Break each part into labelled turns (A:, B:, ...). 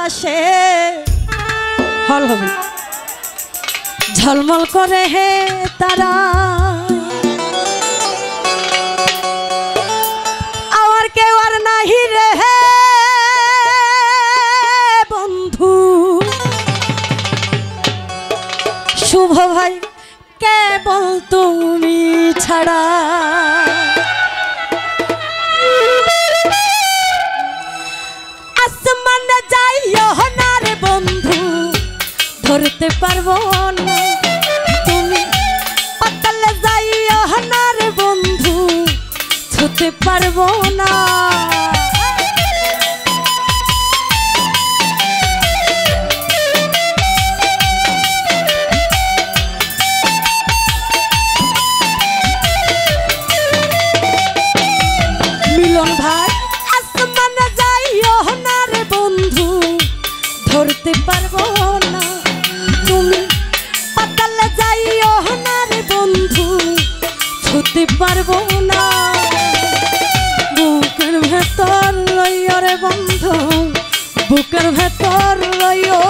A: আকাশে হল হবে ঝলমল করে হে তারা আমার কেউ আর নাহি রে হে বন্ধু শুভ ভাই কেবল তুমি ছাড়া আসমানে যাইও না রে বন্ধু ধরতে পারবো না তুমি পাতালে যাইও না রে বন্ধু ছুতে পারবো না মিলন ভাই আসমানে যাইও না রে বন্ধু ধরতে পারবো না তুমি পাতালে যাইও না রে বন্ধু ছুতে পারবো না বুকের ভেতর লইও রে বন্ধু বুকের ভেতর লইও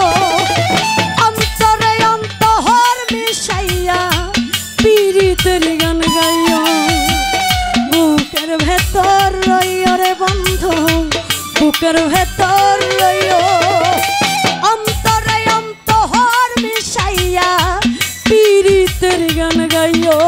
A: অন্তরে অন্তর মিশাইয়া পীড়িতের গান গাইও বুকের ভেতর লইও রে বন্ধু বুকের ভেতর লইও অন্তরে অন্তর মিশাইয়া পীড়িতের গান গাইও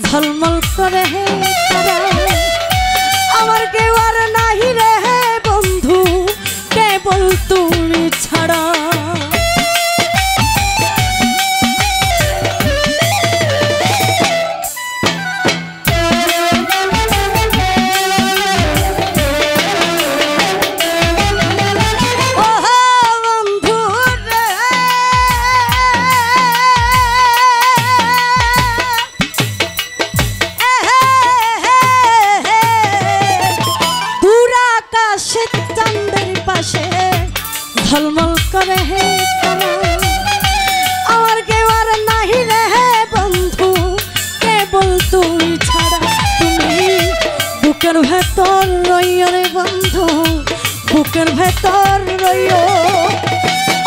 A: ঝলমল করে হে তারা আমার কেউ আর নাহি রে হে বন্ধু কেবল তুমি ছাড়া ঝলমল করে হে তারা আমার কেউ আর নাহি রে হে বন্ধু কেবল তুমি ছাড়া তুমি বুকের ভেতর রইও রে বন্ধু বুকের ভেতর রইও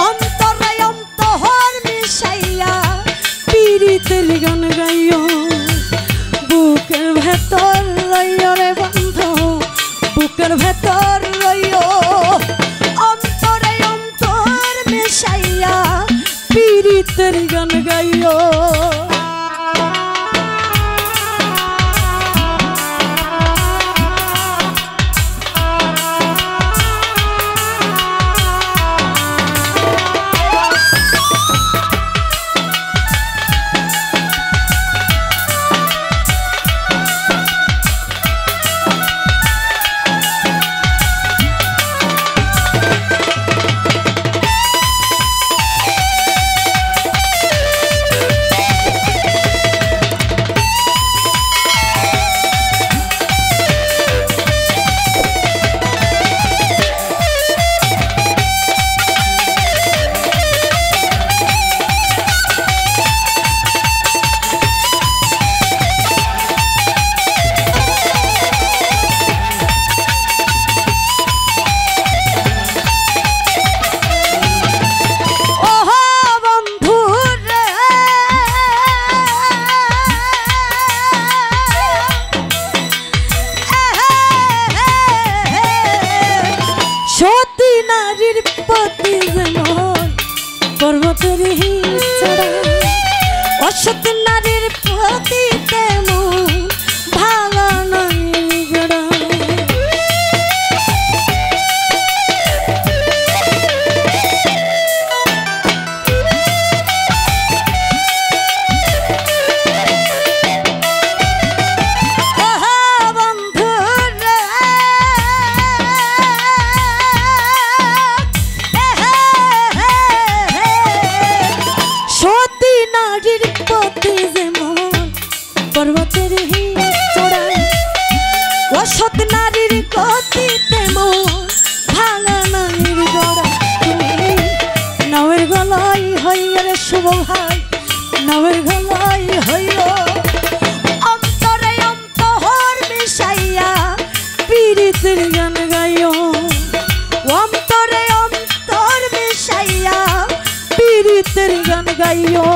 A: অন্তরে অন্তর মিশাইয়া পীড়িতের গান গাইও বুকের ভেতর রইও রে বন্ধু বুকের ভেতর রইও পীড়িতের গান গাইও নারীর পথে যেমন পর্বতের চড়াই অসৎ নারীর গতি তেমন ভাঙা নারীর গড়া তুমি নাওয়ের গলাই হইয়া রে শুভ ভাই নাওয়ের গলাই হইয়া অন্তরে অন্তর মিশাইয়া পীড়িতের গান গাইও অন্তরে অন্তর মিশাইয়া পীড়িতের গান গাইও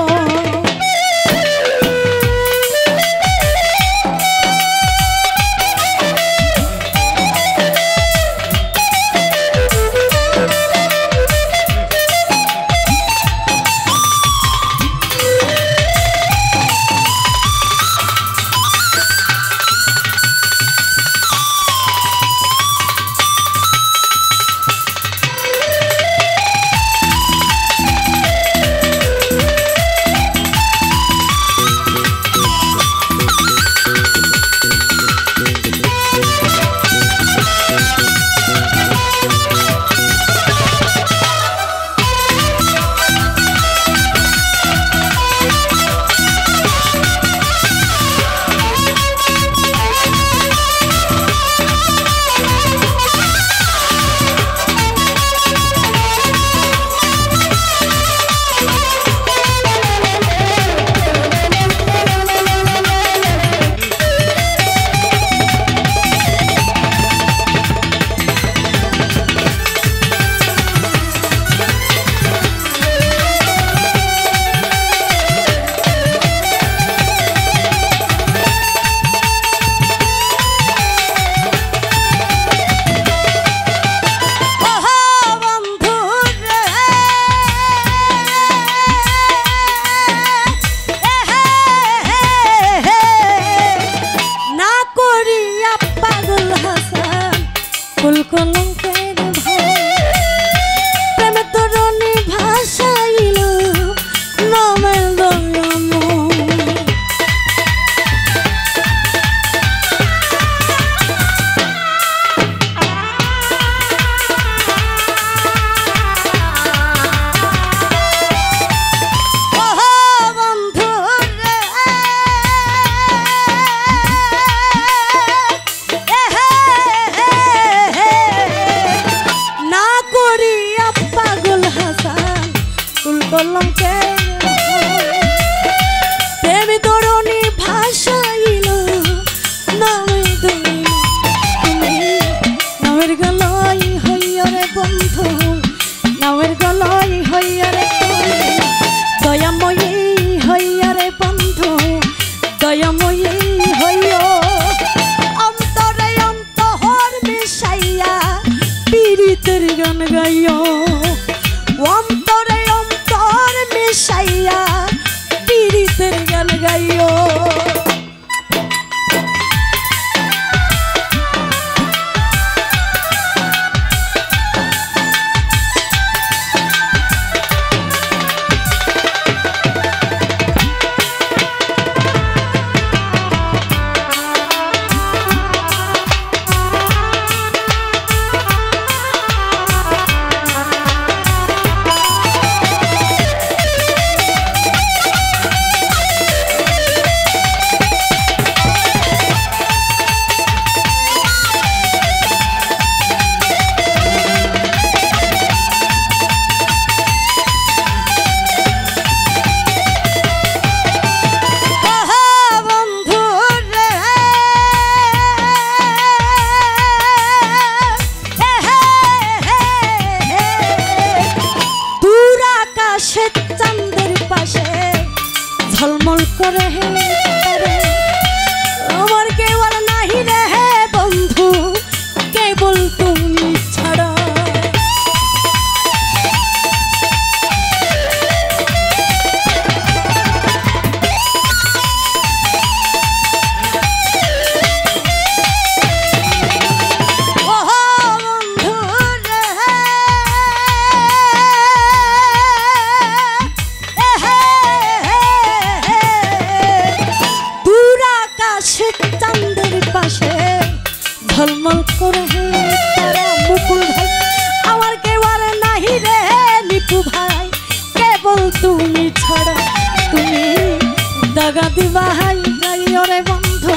A: দাগা দিবা হাই যাইও রে বন্ধু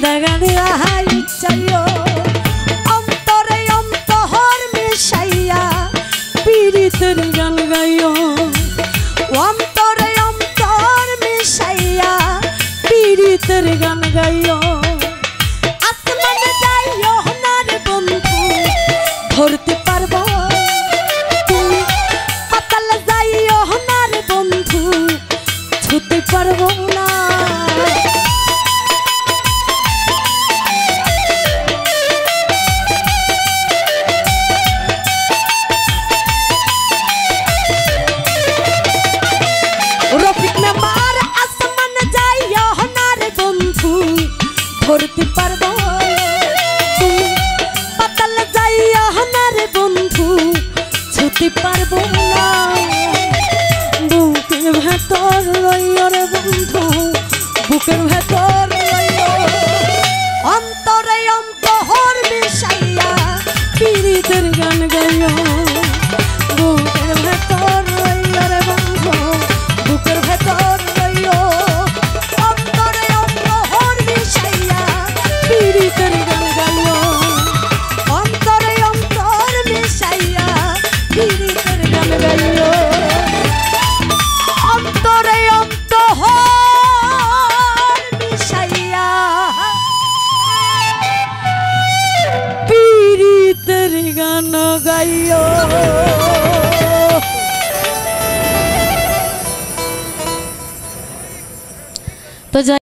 A: দাগা দিবা হাই যাইও অন্তরে অন্তর মিশাইয়া পীড়িতের গান গাইও অন্তরে অন্তর মিশাইয়া পীড়িতের গান গাইও আসমানে যাইও না রে বন্ধু ধরতে পারবো তুমি পাতালে যাইও না রে বন্ধু ছুতে পারবো না ধরতে পারবো তুমি পাতালে যাইয়া না রে বন্ধু ছুতে পারবো না বুকের ভেতর রইও রে বন্ধু বুকের ভেতর রইও অন্তরে অন্তর মিশাইয়া পীড়িতের গান গাইও বুকের ভেতর রইও রে বন্ধু বুকের ভেতর রইও পীড়িতের গান গাইও অন্তরে অন্তর মিশাইয়া পীড়িতের গান গাইও অন্তরে অন্তর মিশাইয়া পীড়িতের গান গাইও তো